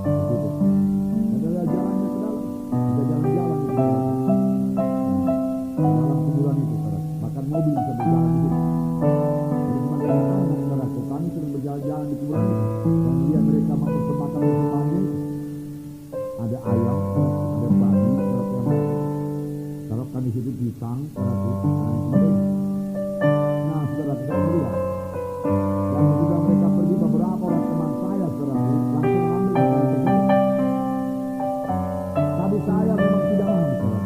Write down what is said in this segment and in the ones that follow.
Begitu. Ada jalannya ke dalam, ada jalan-jalan di dalam kuburan itu, saudara. Bahkan mobil bisa berjalan di situ. Jadi cuma anak-anak, saudara, kami sedang berjalan-jalan di kuburan itu dan melihat mereka mempersembahkan persembahannya itu. Ada ayam, ada babi, saudara, yang taruhkan di situ pisang, saudara, dan sebagainya. Nah, saudara, kita melihat dan ketika mereka pergi, beberapa orang teman saya, saudara, langsung mengambil makanan tersebut. Tapi saya memang tidak mau, saudara.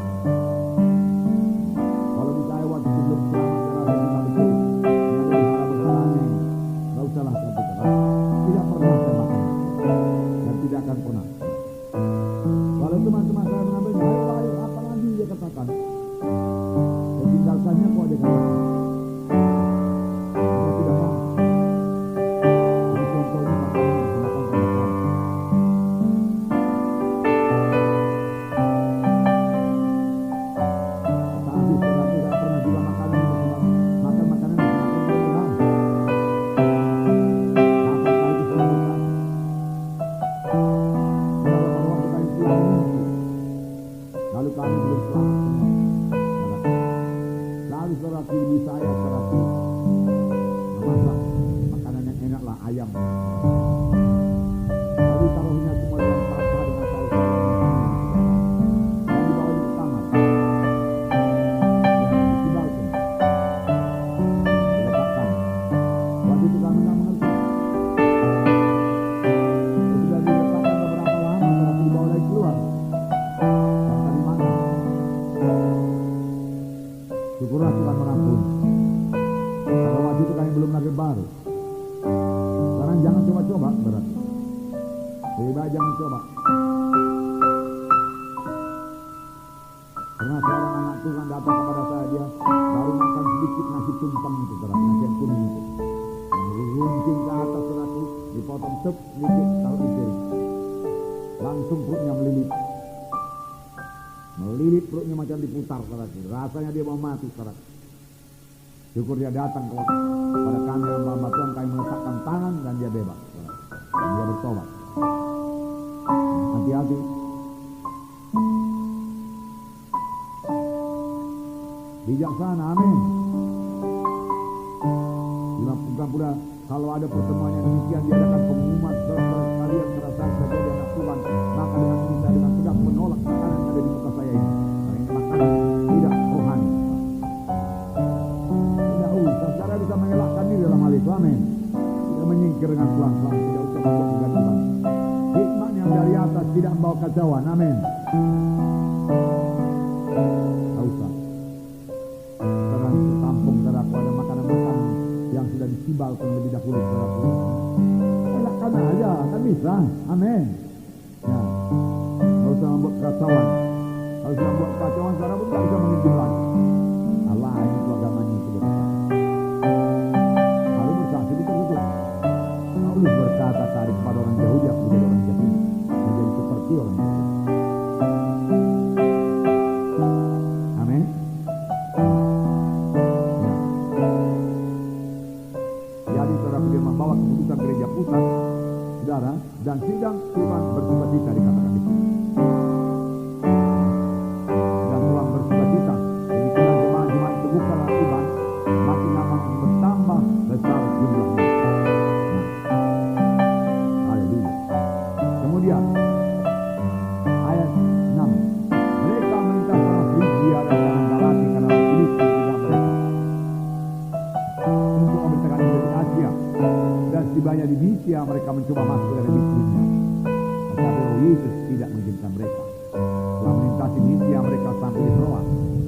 Kalau misalnya waktu itu belum selamat, saudara, kita betul menjadi hal bersalahnya, nggak usahlah, saudara. Tidak pernah saya makan dan tidak akan pernah. Kalau teman-teman saya mengambilnya, ayo, apa lagi dia katakan? Saya tinggalkannya kok dia katakan. Saya tidak mau. Jadi contohnya makanan yang dimakan pada saya. Tetapi setelah itu saya pernah juga makanan itu makan makanan yang dimakan mudah-mudahan. Kapan kali itu saya makan? Saudara, pada waktu kami pulang minggu, lalu kami belum selamat semua. Lalu saudara, ibu saya, saudara, memasak makanan yang enak lah, ayam. Lalu taruhnya semua dalam pasta dengan saus-saus dan dibawa ke kamar. Dan ditibalkan, diletakkan. Waktu itu kami nggak mengerti. Sudah diletakkan beberapa lama, saudara, dibawa lagi keluar. Dan kami makan. Syukurlah Tuhan mengampuni. Kalau waktu itu kami belum lahir baru. Sekarang jangan coba-coba, berarti. Lebih baik jangan coba. Pernah seorang anak Tuhan datang kepada saya, dia baru makan sedikit nasi tumpeng itu, saudara, nasi yang kuning itu. Yang runcing ke atas, saudara, dipotong tep sedikit, taruh di piring. Langsung perutnya melilit. Melilit perutnya macam diputar, saudara. Rasanya dia mau mati, saudara. Syukur dia datang kepada kami hamba Tuhan, kami meletakkan tangan dan dia bebas, saudara. Dan dia bertobat. Hati-hati. Bijaksana, amin. Bukan pula kalau ada pertemuan yang demikian diadakan pengumuman saudara kalian merasa menjadi anak Tuhan, maka dengan ini saya dengan tegas menolak makanan yang ada di muka saya ini. Karena ini makanan tidak rohani. Tidak usah, saudara bisa mengelakkan diri dalam hal itu, amin. Tidak menyingkir dengan pelan-pelan, tidak usah membuat kegaduhan. Hikmat yang dari atas tidak membawa kacauan, amin. Tidak usah. Saudara tampung, saudara, ada makanan-makanan yang sudah ditibalkan lebih dahulu, saudara. Elakkan aja, kan bisa, amin. Ya, tidak usah membuat kacauan. Kalau sudah membuat kacauan, saudara pun tidak bisa menginjil lagi. Allah, ini itu agamanya itu berkata. Lalu bersaksi betul-betul. Paulus berkata tadi kepada orang Yahudi, aku menjadi orang Yahudi, menjadi seperti orang Yahudi. Amin. Jadi saudara, dia membawa keputusan gereja pusat, saudara, dan sidang Tuhan bersukacita dikatakan di sini. Dan Tuhan bersukacita. Jadi kalau jemaat-jemaat itu bukanlah Tuhan, makin lama bertambah besar jumlahnya. Haleluya. Kemudian ayat 6. Mereka melintas tanah Frigia dan tanah Galati karena Filistin tidak mereka untuk memberitakan Injil di Asia, dan setibanya di Misia mereka mencoba masuk ke Bithynia, tetapi Roh Yesus tidak mengizinkan mereka. Setelah melintasi Misia mereka sampai di Troas.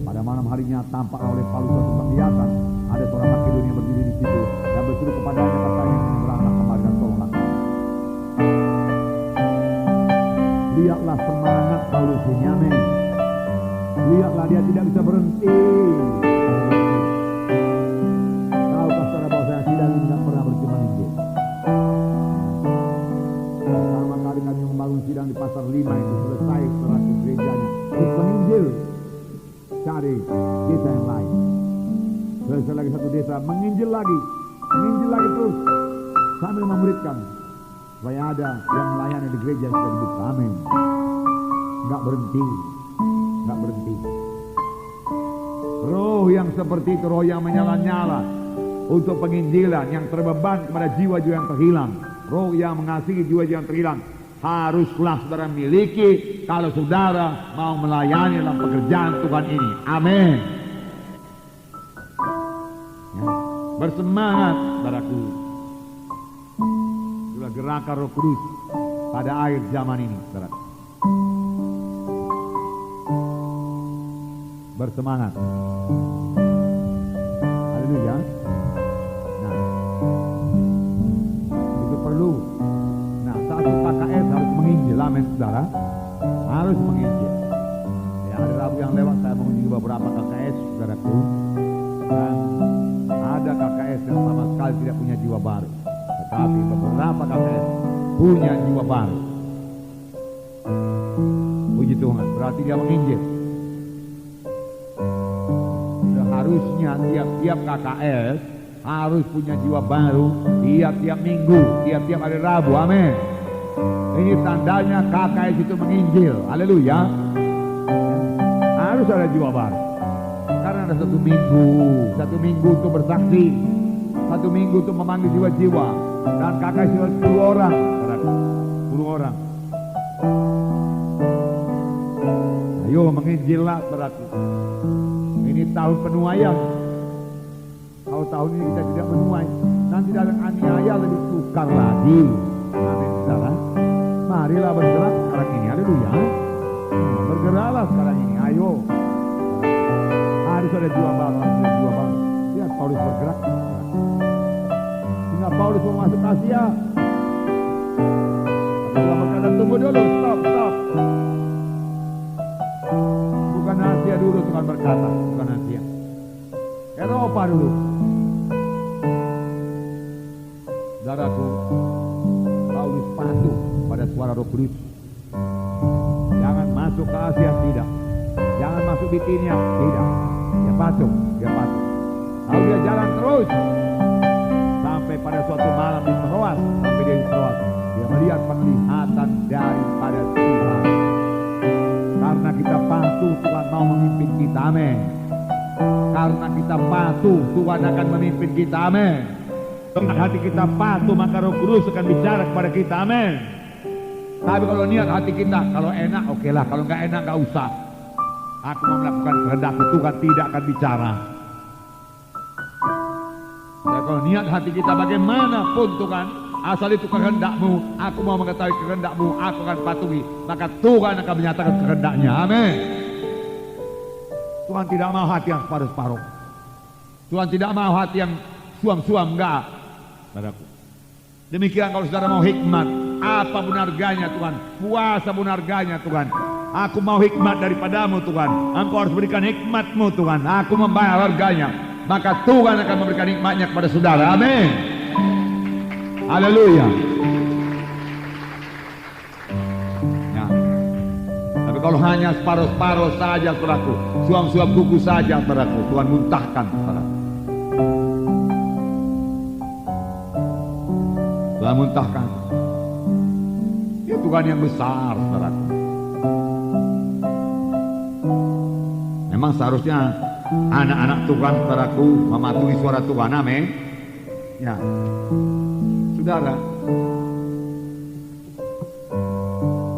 Pada malam harinya tampak oleh Paulus suatu penglihatan, ada seorang Makedonia berdiri di situ dan berseru kepadanya, katanya, menyeberanglah kemari dan tolonglah kami. Lihatlah semangat Paulus ini, amin. Lihatlah dia tidak bisa berhenti. Tahukah saudara bahwa saya tidak pernah berjemaah Injil? Pertama kali kami membangun sidang di Pasar 5 itu selesai setelah gerejanya. Terus menginjil, cari desa yang lain. Selesai lagi satu desa, menginjil lagi terus sambil memuridkan. supaya ada yang melayani di gereja sudah dibuka. Amin. Nggak berhenti, nggak berhenti. Roh yang seperti itu, roh yang menyala-nyala untuk penginjilan, yang terbeban kepada jiwa-jiwa yang terhilang, roh yang mengasihi jiwa-jiwa yang terhilang, haruslah saudara miliki kalau saudara mau melayani dalam pekerjaan Tuhan ini. Amin. Ya. Bersemangat, saudaraku. Itulah gerakan Roh Kudus pada akhir zaman ini, saudara. Bersemangat. Haleluya. Nah, itu perlu. Nah, satu KKS harus menginjil, amin saudara. Harus menginjil. Ya, hari Rabu yang lewat saya mengunjungi beberapa KKS, saudaraku. Dan ada KKS yang sama sekali tidak punya jiwa baru. Tetapi beberapa KKS punya jiwa baru. Puji Tuhan, berarti dia menginjil. Harusnya tiap-tiap KKS harus punya jiwa baru tiap-tiap minggu, tiap-tiap hari Rabu. Amin. Ini tandanya KKS itu menginjil. Haleluya. Harus ada jiwa baru. Karena ada satu minggu untuk bersaksi, satu minggu untuk memanggil jiwa-jiwa. Dan KKS itu 10 orang, 10 orang. Ayo menginjillah, saudaraku. Ini tahun penuaian. Kalau tahun ini kita tidak menuai, nanti dalam aniaya lebih sukar lagi. Amin, saudara. Marilah bergerak sekarang ini. Haleluya. Bergeraklah sekarang ini. Ayo. Harus ada jiwa baru, harus ada jiwa baru. Lihat Paulus bergerak. Sehingga Paulus mau masuk Asia. Tapi berkata, tunggu dulu, stop. Bukan Asia dulu Tuhan berkata, bukan Asia. Eropa dulu. Saudaraku, Paulus patuh pada suara Roh Kudus. Jangan masuk ke Asia, tidak. Jangan masuk Bitinia, tidak. Dia patuh. Lalu dia jalan terus sampai pada suatu malam di Troas, sampai dia di Troas. Dia melihat penglihatan daripada Tuhan. Karena kita patuh, Tuhan mau memimpin kita. Amin. Karena kita patuh, Tuhan akan memimpin kita. Amin. Karena hati kita patuh, maka Roh Kudus akan bicara kepada kita. Amin. Tapi kalau niat hati kita, kalau enak okelah, kalau nggak enak nggak usah. Aku mau melakukan kehendakmu, Tuhan tidak akan bicara. Dan kalau niat hati kita bagaimanapun Tuhan, asal itu kehendakmu, aku mau mengetahui kehendakmu, aku akan patuhi. Maka Tuhan akan menyatakan kehendaknya. Amin. Tuhan tidak mau hati yang separuh-separuh. Tuhan tidak mau hati yang suam-suam, enggak. Saudaraku. Demikian kalau saudara mau hikmat, apa pun harganya Tuhan, puasa pun harganya Tuhan. Aku mau hikmat daripadamu Tuhan. Engkau harus berikan hikmatmu Tuhan. Aku membayar harganya. Maka Tuhan akan memberikan hikmatnya kepada saudara. Amin. Haleluya. Ya. Tapi kalau hanya separuh-separuh saja, saudaraku, suam-suam kuku saja, saudaraku, Tuhan muntahkan, saudaraku. Tuhan muntahkan. Ya Tuhan yang besar, saudaraku. Memang seharusnya anak-anak Tuhan, saudaraku, mematuhi suara Tuhan. Amin. Ya. Saudara,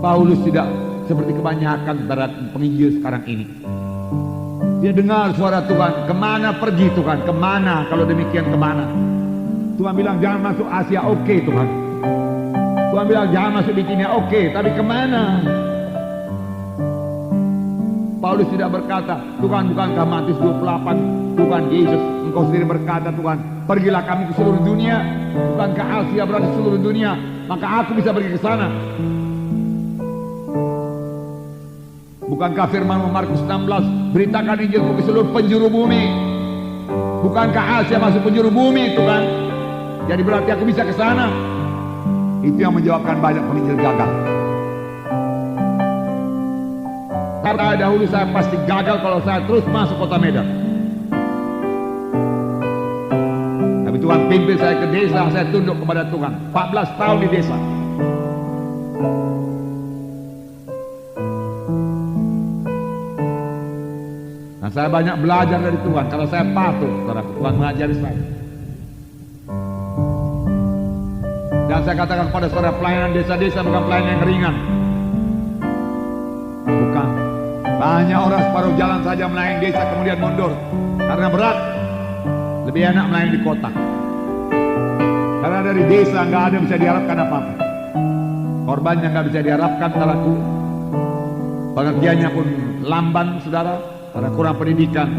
Paulus tidak seperti kebanyakan saudara penginjil sekarang ini. Dia dengar suara Tuhan, kemana pergi Tuhan, kemana, kalau demikian kemana. Tuhan bilang jangan masuk Asia, oke Tuhan. Tuhan bilang jangan masuk Bitinia, oke, tapi kemana? Paulus tidak berkata, Tuhan bukankah Matius 28, Tuhan Yesus, engkau sendiri berkata Tuhan, pergilah kami ke seluruh dunia. Bukankah Asia berada di seluruh dunia, maka aku bisa pergi ke sana. Bukankah firman Markus 16, beritakan Injilku ke seluruh penjuru bumi. Bukankah Asia masuk penjuru bumi Tuhan? Jadi berarti aku bisa ke sana. Itu yang menjawabkan banyak penginjil gagal. Karena dahulu saya pasti gagal kalau saya terus masuk kota Medan. Tapi Tuhan pimpin saya ke desa, saya tunduk kepada Tuhan. 14 tahun di desa. Nah, saya banyak belajar dari Tuhan. Kalau saya patuh, saudaraku, Tuhan mengajari saya. Dan saya katakan pada saudara, pelayanan desa-desa bukan pelayanan yang ringan. Bukan. Banyak orang separuh jalan saja melayani desa kemudian mundur karena berat. Lebih enak melayani di kota. Karena dari desa nggak ada bisa diharapkan apa-apa. Korbannya nggak bisa diharapkan, saudaraku. Pengertiannya pun lamban, saudara, karena kurang pendidikan.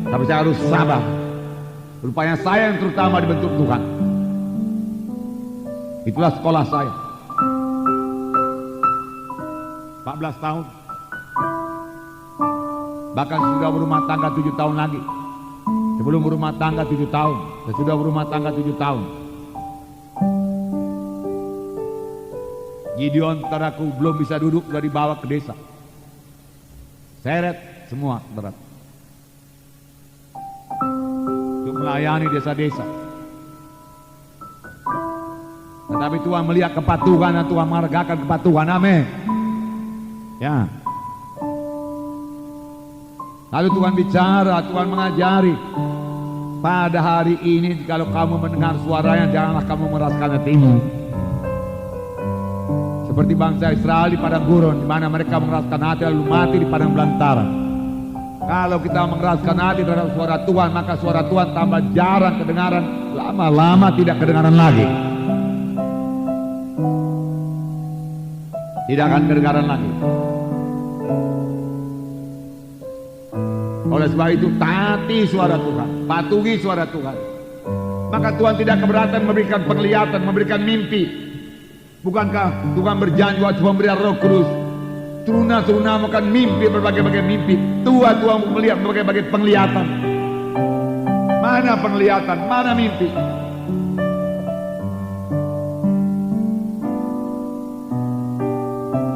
Tapi saya harus sabar. Rupanya saya yang terutama dibentuk Tuhan. Itulah sekolah saya. 14 tahun. Bahkan sudah berumah tangga 7 tahun lagi. Sebelum berumah tangga 7 tahun. Sesudah berumah tangga 7 tahun. Gideon, saudaraku, belum bisa duduk, sudah dibawa ke desa. Seret semua, saudara. Untuk melayani desa-desa. Tetapi Tuhan melihat kepatuhan dan Tuhan menghargakan kepatuhan. Amin. Ya. Lalu Tuhan bicara, Tuhan mengajari. Pada hari ini kalau kamu mendengar suaranya, janganlah kamu meraskan hatimu. Seperti bangsa Israel di padang gurun, di mana mereka mengeraskan hati lalu mati di padang belantara. Kalau kita mengeraskan hati terhadap suara Tuhan, maka suara Tuhan tambah jarang kedengaran, lama-lama tidak kedengaran lagi. Tidak akan kedengaran lagi. Oleh sebab itu, taati suara Tuhan, patuhi suara Tuhan. Maka Tuhan tidak keberatan memberikan penglihatan, memberikan mimpi. Bukankah Tuhan berjanji waktu pemberian Roh Kudus, turuna-turuna makan mimpi, berbagai-bagai mimpi. Tuhan melihat berbagai-bagai penglihatan. Mana penglihatan, mana mimpi?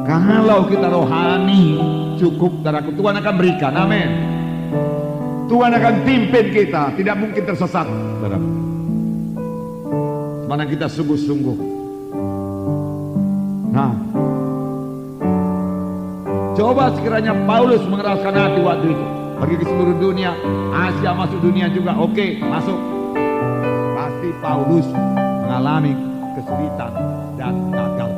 Kalau kita rohani cukup, saudaraku, Tuhan akan berikan. Amin. Tuhan akan pimpin kita, tidak mungkin tersesat, saudaraku. Mana kita sungguh-sungguh. Nah, coba sekiranya Paulus mengeraskan hati waktu itu, pergi ke seluruh dunia, Asia masuk dunia juga, oke, masuk. Pasti Paulus mengalami kesulitan dan gagal.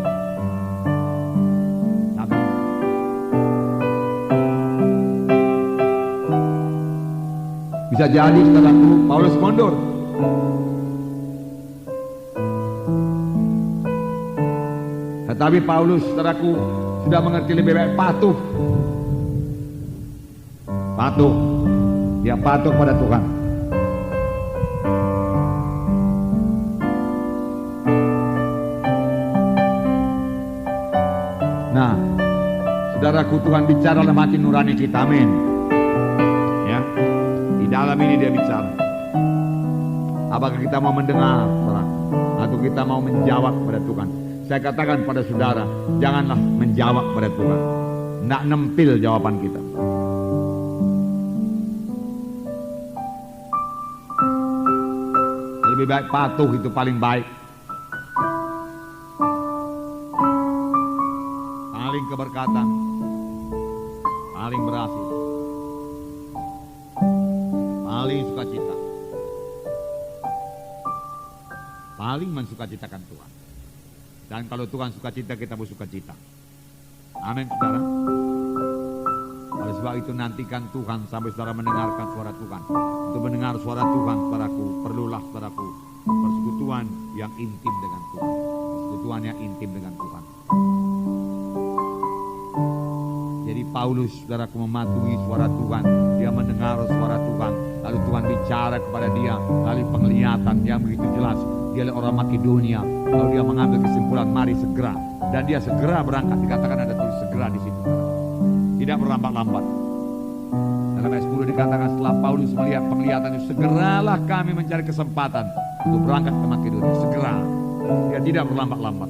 Bisa jadi, saudaraku, Paulus mundur. Tetapi Paulus, saudaraku, sudah mengerti lebih baik patuh. Patuh. Dia patuh pada Tuhan. Nah, saudaraku, Tuhan bicara dalam hati nurani kita. Amin. Ya, di dalam ini dia bicara. Apakah kita mau mendengar, saudara, atau kita mau menjawab pada Tuhan? Saya katakan pada saudara, janganlah menjawab pada Tuhan. Tidak nempil jawaban kita. Lebih baik patuh, itu paling baik. Paling keberkatan, paling berhasil, paling sukacita, paling mensukacitakan Tuhan. Dan kalau Tuhan sukacita, kita bersukacita. Amin, saudara. Oleh sebab itu, nantikan Tuhan sampai saudara mendengarkan suara Tuhan. Untuk mendengar suara Tuhan, saudaraku, perlulah, saudaraku, persekutuan yang intim dengan Tuhan. Persekutuan yang intim dengan Tuhan. Jadi Paulus, saudaraku, mematuhi suara Tuhan. Dia mendengar suara Tuhan. Lalu Tuhan bicara kepada dia. Lalu penglihatan yang begitu jelas. Dia orang Makedonia. Lalu dia mengambil kesimpulan, mari segera. Dan dia segera berangkat. Dikatakan ada tulis segera di situ. Tidak berlambat-lambat. Dalam ayat 10 dikatakan, setelah Paulus melihat penglihatan itu, segeralah kami mencari kesempatan untuk berangkat ke Makedonia. Segera. Dia tidak berlambat-lambat.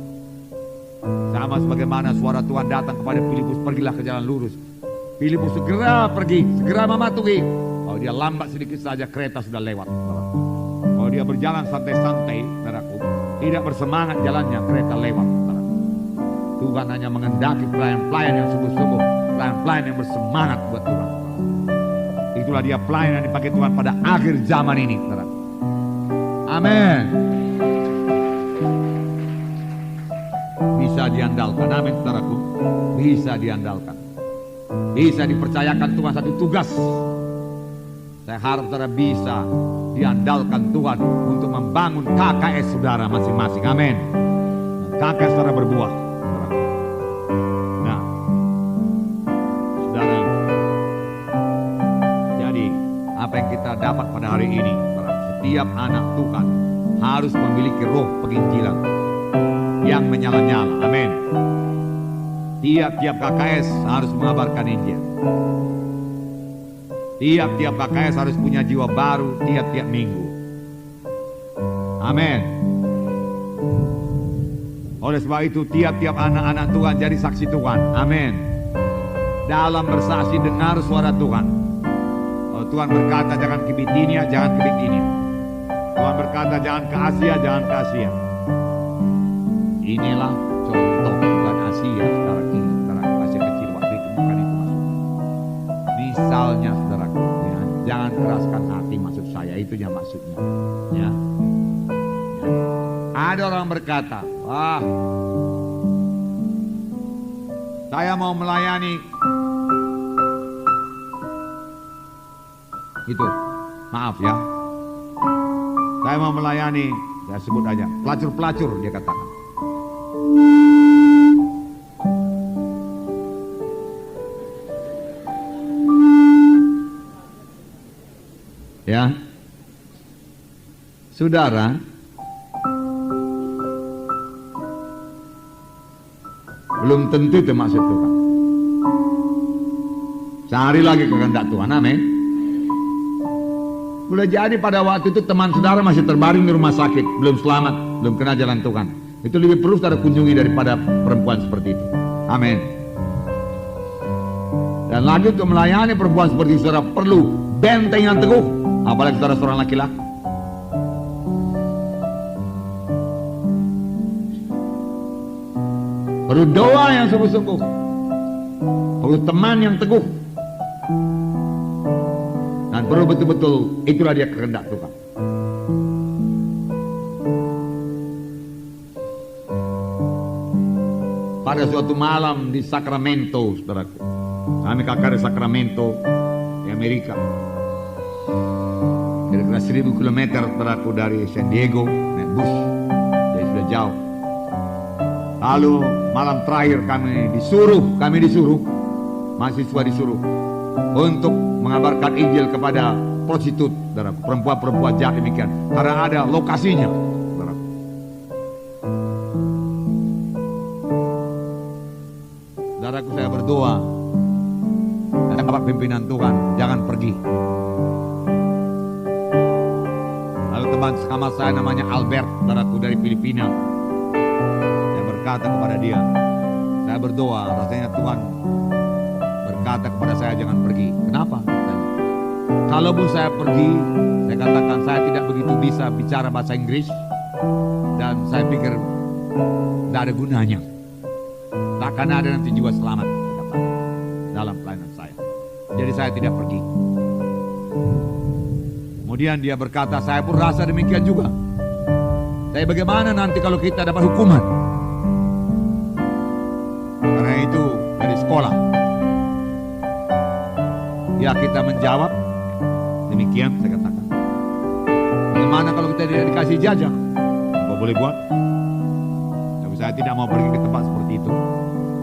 Sama sebagaimana suara Tuhan datang kepada Filipus, pergilah ke jalan lurus. Filipus segera pergi, segera mematuhi. Kalau dia lambat sedikit saja, kereta sudah lewat. Kalau dia berjalan santai-santai, saudaraku, tidak bersemangat jalannya, kereta lewat. Saudaraku. Tuhan hanya mengendaki pelayan-pelayan yang sungguh-sungguh, pelayan-pelayan yang bersemangat buat Tuhan. Itulah dia pelayan yang dipakai Tuhan pada akhir zaman ini, saudara. Amin. Bisa diandalkan, amin saudaraku. Bisa diandalkan. Bisa dipercayakan Tuhan satu tugas. Saya harap saudara bisa diandalkan Tuhan untuk membangun KKS saudara masing-masing. Amin. KKS saudara berbuah. Nah, saudara, jadi apa yang kita dapat pada hari ini, setiap anak Tuhan harus memiliki roh penginjilan yang menyala-nyala. Amin. Tiap-tiap KKS harus mengabarkan Injil. Tiap-tiap KKS harus punya jiwa baru tiap-tiap minggu. Amin. Oleh sebab itu tiap-tiap anak-anak Tuhan jadi saksi Tuhan. Amin. Dalam bersaksi dengar suara Tuhan. Kalau Tuhan berkata jangan ke Bitinia, jangan ke Bitinia. Tuhan berkata jangan ke Asia, jangan ke Asia. Inilah contoh bukan Asia sekarang ini, sekarang Asia kecil waktu itu bukan itu maksudnya. Misalnya saudaraku, ya, jangan keraskan hati maksud saya, itunya maksudnya. Ya. Ada orang berkata, wah, saya mau melayani itu, maaf ya, saya mau melayani, saya sebut aja pelacur-pelacur, dia katakan. Ya, saudara, belum tentu itu maksud Tuhan. Cari lagi kehendak Tuhan, amin. Boleh jadi pada waktu itu teman saudara masih terbaring di rumah sakit, belum selamat, belum kena jalan Tuhan. Itu lebih perlu saudara kunjungi daripada perempuan seperti itu. Amin. Dan lagi untuk melayani perempuan seperti itu, saudara perlu benteng yang teguh, apalagi saudara seorang laki-laki. Perlu doa yang sungguh-sungguh, perlu teman yang teguh, dan perlu betul-betul itulah dia kehendak Tuhan. Pada suatu malam di Sacramento, saudaraku, kami kakak di Sacramento di Amerika, kira-kira 1000 km saudaraku dari San Diego, naik bus, jadi sudah jauh. Lalu malam terakhir kami disuruh, mahasiswa disuruh untuk mengabarkan Injil kepada prostitut, saudaraku, perempuan-perempuan jahat demikian, karena ada lokasinya, saudaraku. Saudaraku, saya berdoa, saya dapat pimpinan Tuhan, jangan pergi. Lalu teman sama saya namanya Albert, saudaraku, dari Filipina, berkata kepada dia, saya berdoa, rasanya Tuhan berkata kepada saya jangan pergi. Kenapa? Kalaupun saya pergi, saya katakan saya tidak begitu bisa bicara bahasa Inggris, dan saya pikir tidak ada gunanya, takkan ada nanti jiwa selamat dalam pelayanan saya. Jadi saya tidak pergi. Kemudian dia berkata, saya pun rasa demikian juga. Tapi bagaimana nanti kalau kita dapat hukuman? Karena itu dari sekolah. Ya, kita menjawab demikian, saya katakan. Bagaimana kalau kita tidak dikasih jajah? Apa boleh buat? Tapi saya tidak mau pergi ke tempat seperti itu.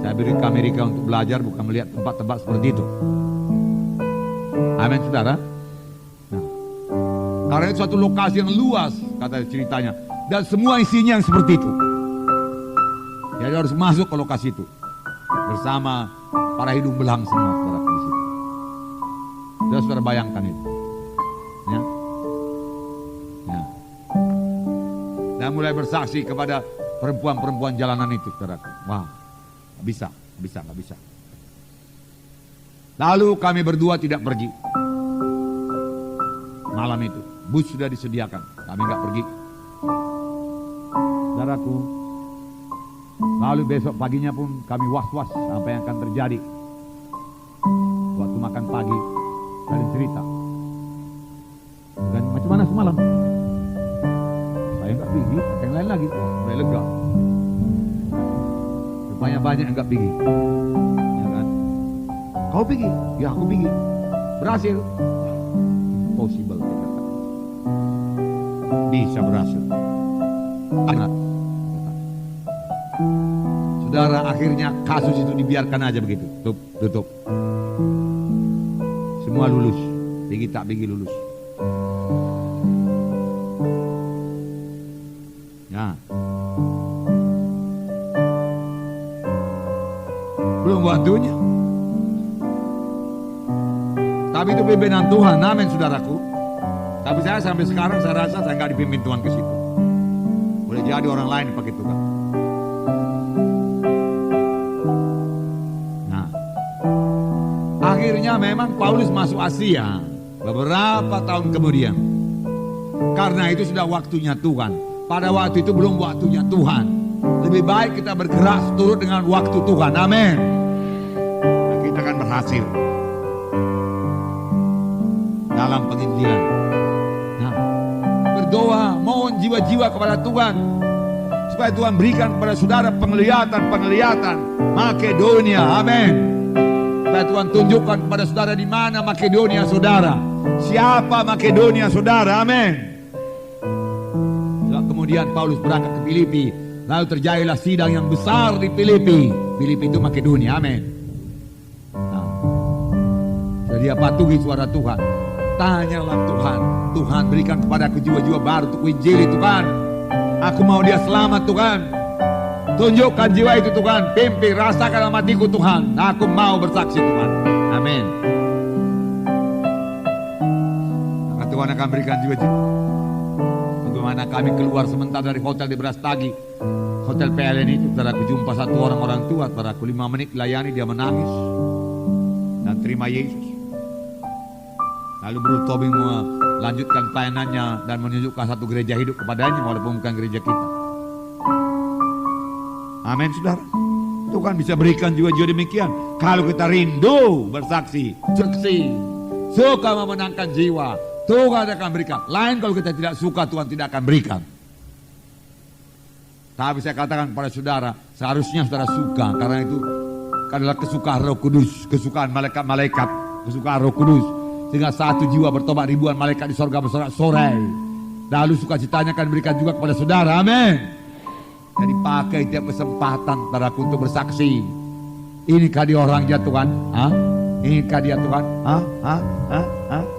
Saya pergi ke Amerika untuk belajar, bukan melihat tempat-tempat seperti itu. Amin, saudara. Nah, karena itu suatu lokasi yang luas, kata ceritanya, dan semua isinya yang seperti itu. Jadi harus masuk ke lokasi itu bersama para hidung belang semua, saudara, di situ. Saudara bayangkan itu, ya. Ya. Dan mulai bersaksi kepada perempuan-perempuan jalanan itu, saudara. Wah, nggak bisa. Lalu kami berdua tidak pergi. Malam itu, bus sudah disediakan, kami nggak pergi. Saudaraku, Lalu besok paginya pun kami was-was apa yang akan terjadi. Waktu makan pagi, kalian cerita. Dan macam mana semalam? Saya nggak pergi, yang lain lagi. Oh, mulai lega. Rupanya banyak yang nggak pergi. Ya kan? Kau pergi? Ya aku pergi. Berhasil? Impossible. Bisa berhasil. Saudara, akhirnya kasus itu dibiarkan aja begitu. Tutup. Semua lulus. Pergi tak pergi lulus. Ya. Belum waktunya. Tapi itu pimpinan Tuhan, amin saudaraku. Tapi saya sampai sekarang saya rasa saya nggak dipimpin Tuhan ke situ. Boleh jadi orang lain pakai Tuhan. Nah, akhirnya memang Paulus masuk Asia beberapa tahun kemudian. Karena itu sudah waktunya Tuhan. Pada waktu itu belum waktunya Tuhan. Lebih baik kita bergerak seturut dengan waktu Tuhan. Amin. Nah, kita akan berhasil dalam penginjilan. Nah, berdoa, mohon jiwa-jiwa kepada Tuhan supaya Tuhan berikan kepada saudara penglihatan Makedonia. Amin. Supaya Tuhan tunjukkan kepada saudara di mana Makedonia saudara. Siapa Makedonia saudara. Amin. Kemudian Paulus berangkat ke Filipi. Lalu terjadilah sidang yang besar di Filipi. Filipi itu Makedonia. Amin. Nah, jadi dia patuhi suara Tuhan. Tanyalah Tuhan. Tuhan berikan kepadaku jiwa-jiwa baru untuk injili Tuhan. Aku mau dia selamat Tuhan. Tunjukkan jiwa itu Tuhan. Pimpin, rasakan dalam hatiku Tuhan. Aku mau bersaksi Tuhan. Amin. Maka Tuhan akan berikan jiwa-jiwa. Bagaimana kami keluar sementara dari hotel di Brastagi. Hotel PLN itu, saudaraku jumpa satu orang tua, saudaraku 5 menit layani dia menangis dan terima Yesus. Lalu Bro Tobing melanjutkan pelayanannya dan menunjukkan satu gereja hidup kepadanya walaupun bukan gereja kita. Amin saudara. Tuhan bisa berikan jiwa-jiwa demikian. Kalau kita rindu bersaksi, suka memenangkan jiwa, Tuhan akan berikan. Lain kalau kita tidak suka, Tuhan tidak akan berikan. Tapi saya katakan kepada saudara, seharusnya saudara suka. Karena itu adalah kesukaan Roh Kudus, kesukaan malaikat-malaikat, kesukaan Roh Kudus. Sehingga satu jiwa bertobat, ribuan malaikat di sorga bersorak-sorai. Lalu sukacitanya akan diberikan juga kepada saudara. Amin. Jadi pakai tiap kesempatan saudaraku untuk bersaksi. Inikah dia orangnya Tuhan? Inikah dia Tuhan?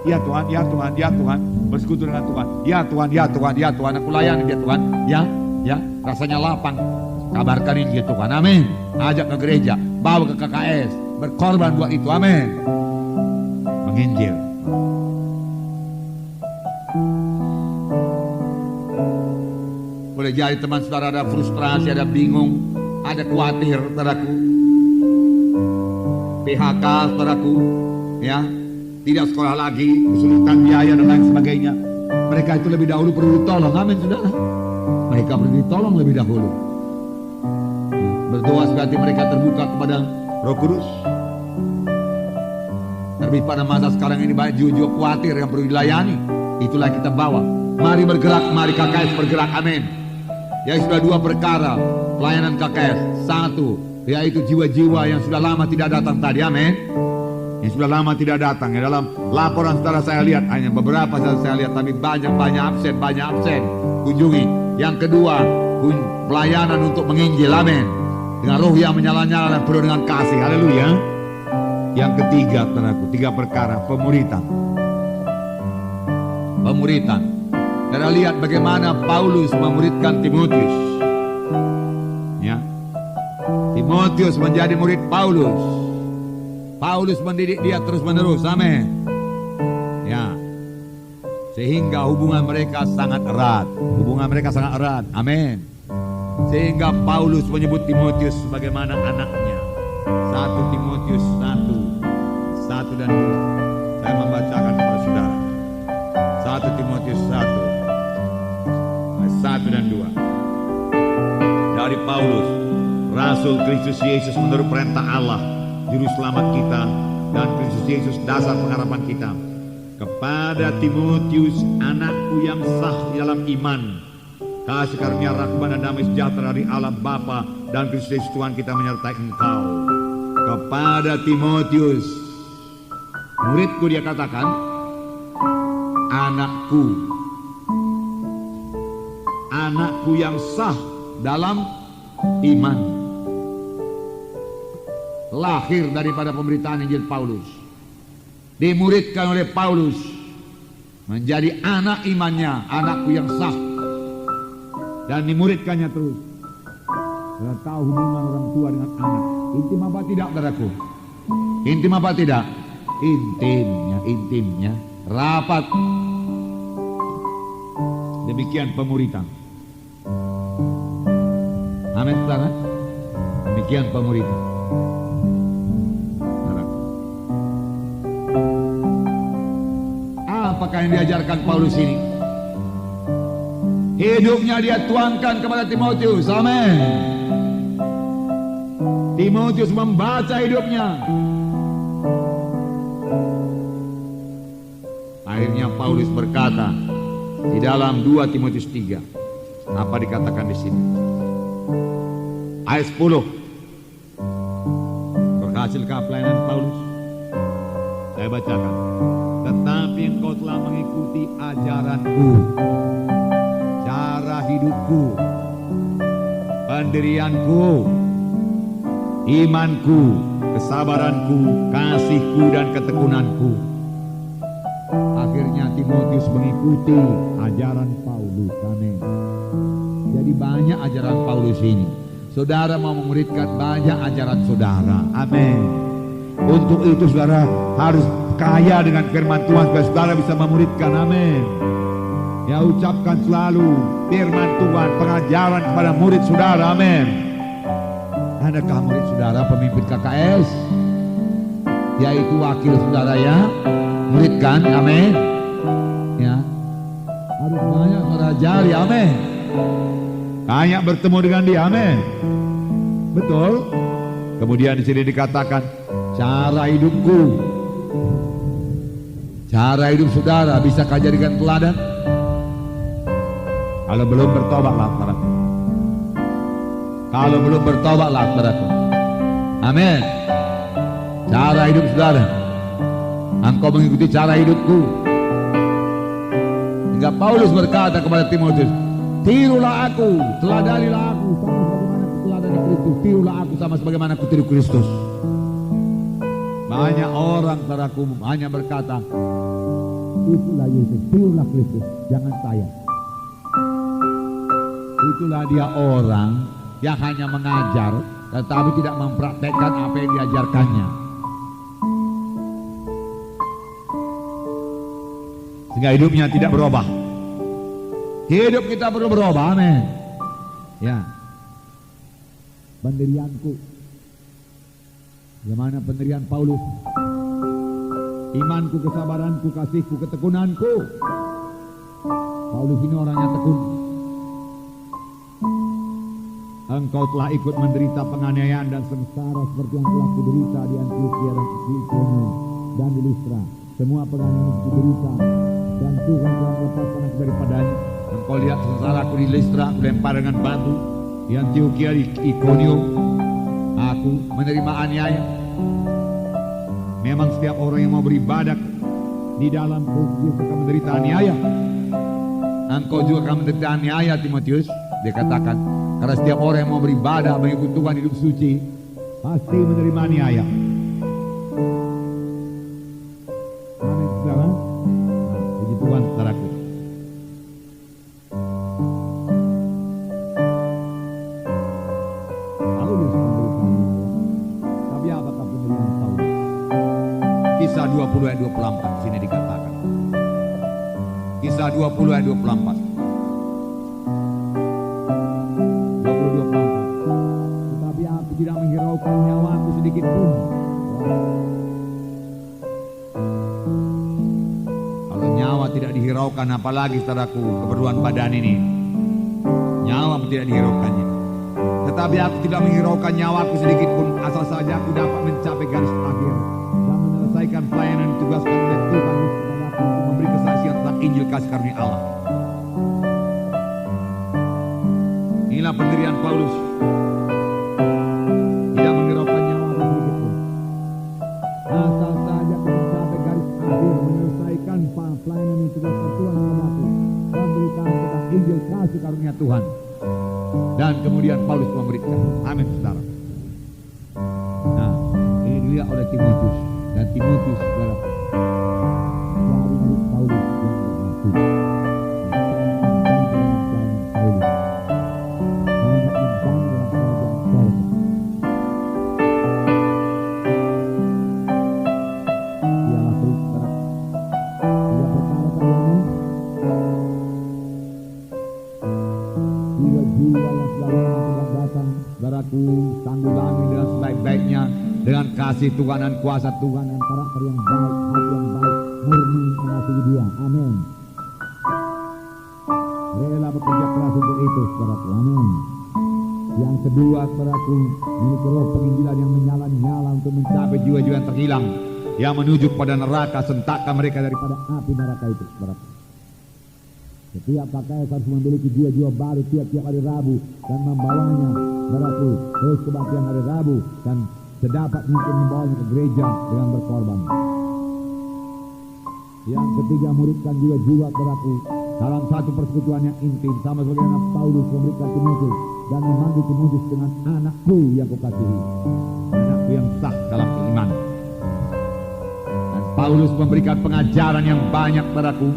Ya Tuhan, ya Tuhan, ya Tuhan. Bersekutu dengan Tuhan. Ya Tuhan, ya Tuhan, ya Tuhan. Aku layani dia Tuhan. Ya, rasanya lapang. Kabarkan ini dia Tuhan. Amin. Ajak ke gereja, bawa ke KKS, berkorban buat itu. Amin. Menginjil. Boleh jadi teman saudara ada frustrasi, ada bingung, ada khawatir, saudaraku. PHK, saudaraku, ya, tidak sekolah lagi, kesulitan biaya dan lain sebagainya. Mereka itu lebih dahulu perlu ditolong. Amin, saudara. Mereka perlu ditolong lebih dahulu. Berdoa supaya hati mereka terbuka kepada Roh Kudus. Terlebih pada masa sekarang ini banyak jiwa-jiwa khawatir yang perlu dilayani. Itulah yang kita bawa. Mari bergerak, mari KKS bergerak. Amin. Ya, sudah 2 perkara pelayanan KKS. 1, yaitu jiwa-jiwa yang sudah lama tidak datang tadi. Amin. Yang sudah lama tidak datang. Ya, dalam laporan saudara saya lihat hanya beberapa saya lihat, tapi banyak absen. Kunjungi. Yang kedua, pelayanan untuk menginjil. Amin. Dengan roh yang menyala-nyala dan penuh dengan kasih. Haleluya. Yang ketiga, saudaraku, 3 perkara pemuritan. Kita lihat bagaimana Paulus memuridkan Timotius. Ya. Timotius menjadi murid Paulus. Paulus mendidik dia terus-menerus. Amin. Ya. Sehingga hubungan mereka sangat erat. Amin. Sehingga Paulus menyebut Timotius sebagaimana anaknya. 1 Timotius 1 dan 2. Saya membacakan kepada saudara. 1 Timotius 1 dan 2. Dari Paulus Rasul Kristus Yesus menurut perintah Allah, Juru Selamat kita, dan Kristus Yesus dasar pengharapan kita. Kepada Timotius, anakku yang sah dalam iman, kasih karunia rahmat dan damai sejahtera dari Allah Bapa dan Kristus Yesus Tuhan kita menyertai engkau. Kepada Timotius, muridku, dia katakan, anakku yang sah dalam iman, lahir daripada pemberitaan Injil Paulus, dimuridkan oleh Paulus, menjadi anak imannya, anakku yang sah, dan dimuridkannya terus. Kita tahu hubungan orang tua dengan anak intim apa tidak, saudaraku? Intim apa tidak? Intimnya rapat. Demikian pemuritan. Amin, saudara. Demikian pemuritan. Apakah yang diajarkan Paulus ini? Hidupnya dia tuangkan kepada Timotius. Amin. Timotius membaca hidupnya. Akhirnya Paulus berkata di dalam 2 Timotius 3, apa dikatakan di sini? Ayat 10. Berhasilkah pelayanan Paulus? Saya bacakan. Tetapi engkau telah mengikuti ajaranku, cara hidupku, pendirianku, imanku, kesabaranku, kasihku, dan ketekunanku. Akhirnya Timotius mengikuti ajaran Paulus. Amin. Jadi banyak ajaran Paulus ini. Saudara mau memuridkan, banyak ajaran saudara. Amin. Untuk itu saudara harus kaya dengan firman Tuhan supaya saudara bisa memuridkan. Amin. Ya, ucapkan selalu firman Tuhan, pengajaran kepada murid saudara. Amin. Adakah murid saudara pemimpin KKS, yaitu wakil saudara ya, muridkan? Amin. Ya, harus banyak merajari. Amin. Banyak bertemu dengan dia. Amin. Betul. Kemudian di sini dikatakan cara hidupku, cara hidup saudara bisa jadikan teladan. Kalau belum bertobatlah, saudaraku. Kalau belum bertobatlah, saudaraku. Amin. Cara hidup saudara, engkau mengikuti cara hidupku. Hingga Paulus berkata kepada Timotius, tirulah aku, teladanilah aku sama sebagaimana aku teladani Kristus. Tirulah aku sama sebagaimana aku tiru Kristus. Banyak orang, saudaraku, hanya berkata, itulah Yesus, tirulah Kristus, jangan saya. Itulah dia orang yang hanya mengajar tetapi tidak mempraktekkan apa yang diajarkannya, sehingga hidupnya tidak berubah. Hidup kita perlu berubah. Amin. Ya. Pendirianku, bagaimana pendirian Paulus? Imanku, kesabaranku, kasihku, ketekunanku. Paulus ini orangnya tekun. Engkau telah ikut menderita penganiayaan dan sengsara seperti yang telah kuderita di Antioquia dan di Ikonium dan di Listra. Semua penganiayaan yang kuderita, dan Tuhan telah melepaskan aku daripadanya. Engkau lihat sengsaraku di Listra, aku lempar dengan batu. Di Antioquia, di Ikonium, aku menerima aniaya. Memang setiap orang yang mau beribadah di dalam Kristus akan menderita aniaya. Engkau juga akan menderita aniaya, Timotius. Dia katakan, karena setiap orang yang mau beribadah mengikut Tuhan hidup suci pasti menerima aniaya. Amin, saudara. Puji Tuhan, saudaraku. Paulus menderita aniaya. Tapi apakah penderitaan Paulus? Kisah 20 ayat 24 di sini dikatakan. Kisah 20 ayat 24. Tidak menghiraukan nyawaku sedikit pun. Kalau nyawa tidak dihiraukan, apalagi saudaraku keperluan badan ini, nyawa tidak dihiraukannya. Tetapi aku tidak menghiraukan nyawaku sedikit pun, asal saja aku dapat mencapai garis akhir dan menyelesaikan pelayanan yang ditugaskan oleh Tuhan Yesus kepadaku untuk memberi kesaksian tentang Injil kasih karunia Allah. Inilah pendirian Paulus. Tidak menghiraukan nyawaku sedikit pun, asal saja aku mencapai garis akhir, menyelesaikan pelayanan yang ditugaskan Tuhan kepadaku, memberikan tentang Injil kasih karunia Tuhan. Dan kemudian Paulus memberikan. Amin, saudara. Nah, ini dilihat oleh Timotius. Dan Timotius, saudara, dari murid Paulus yang berhasil. Tanggulangi dengan sebaik-baiknya, dengan kasih Tuhan dan kuasa Tuhan dan karakter yang baik, hati yang baik, murni mengasihi Dia. Amin. Rela bekerja keras untuk itu, saudaraku. Amin. Yang kedua, saudaraku, memiliki roh penginjilan yang menyala-nyala untuk mencapai jiwa-jiwa yang terhilang, yang menuju pada neraka, sentakan mereka daripada api neraka itu, saudaraku. Setiap KKS harus memiliki jiwa-jiwa baru tiap-tiap hari Rabu dan membawanya, saudaraku, terus kebaktian hari Rabu dan sedapat mungkin membawanya ke gereja dengan berkorban. Yang ketiga, muridkan jiwa-jiwa, saudaraku, dalam satu persekutuan yang intim, sama sebagaimana Paulus memberikan Timotius dan memanggil Timotius dengan anakku yang kukasihi, anakku yang sah dalam keimanan. Dan Paulus memberikan pengajaran yang banyak, saudaraku,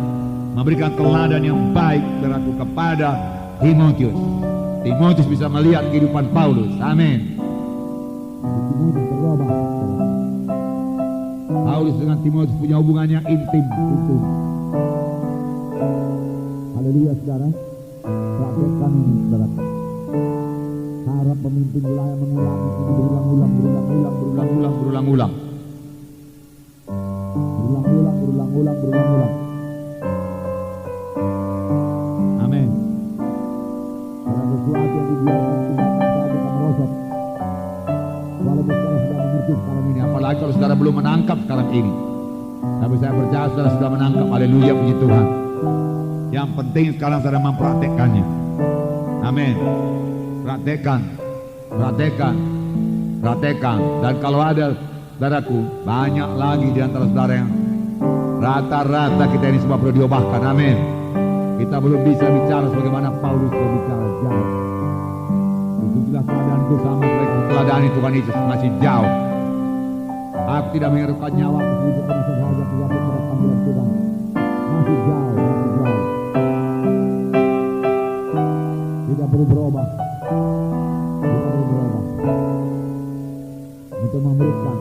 memberikan teladan yang baik, saudaraku, kepada Timotius. Timotius bisa melihat kehidupan Paulus. Amin. Timotius berubah. Paulus dengan Timotius punya hubungan yang intim. Haleluya, saudara. Praktekkan ini, saudara. Harap pemimpin wilayah mengulangi ini berulang-ulang. Amin. Karena sesuatu yang dibiarkan tindakan saja akan merosot. Walaupun saudara sudah mengerti sekarang ini, apalagi kalau saudara belum menangkap sekarang ini. Tapi saya percaya saudara sudah menangkap. Haleluya, puji Tuhan. Yang penting sekarang saudara mempraktekkannya. Amin. Praktekkan. Dan kalau ada, saudaraku, banyak lagi di antara saudara yang rata-rata kita ini semua perlu diubahkan. Amin. Kita belum bisa bicara sebagaimana Paulus berbicara jauh. Itulah keadaanku sama seperti keadaan Tuhan Yesus, masih jauh. Aku tidak mengerukan nyawa untuk karena sahaja tidak pada panggilan Tuhan. Masih jauh. Tidak perlu berubah. Untuk memuridkan.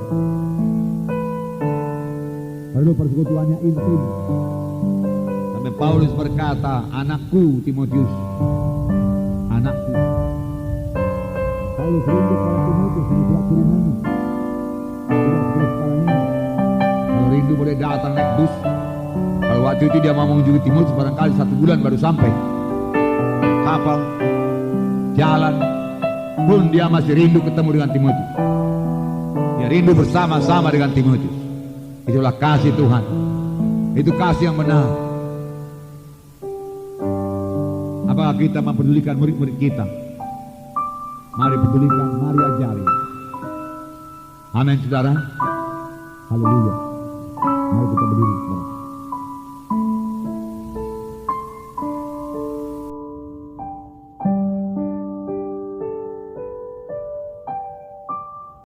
Perlu persekutuannya intim. Sampai Paulus berkata, anakku Timotius, anakku. Paulus rindu pada Timotius yang telah kirimannya. Tidak seperti sekarang ini. Kalau rindu boleh datang naik bus. Kalau waktu itu dia mau mengunjungi Timotius barangkali 1 bulan baru sampai. Kapal, jalan, pun dia masih rindu ketemu dengan Timotius. Dia rindu bersama-sama dengan Timotius. Itulah kasih Tuhan. Itu kasih yang benar. Apakah kita mempedulikan murid-murid kita? Mari pedulikan, mari ajari. Amin, saudara. Haleluya. Mari kita berdiri, saudara.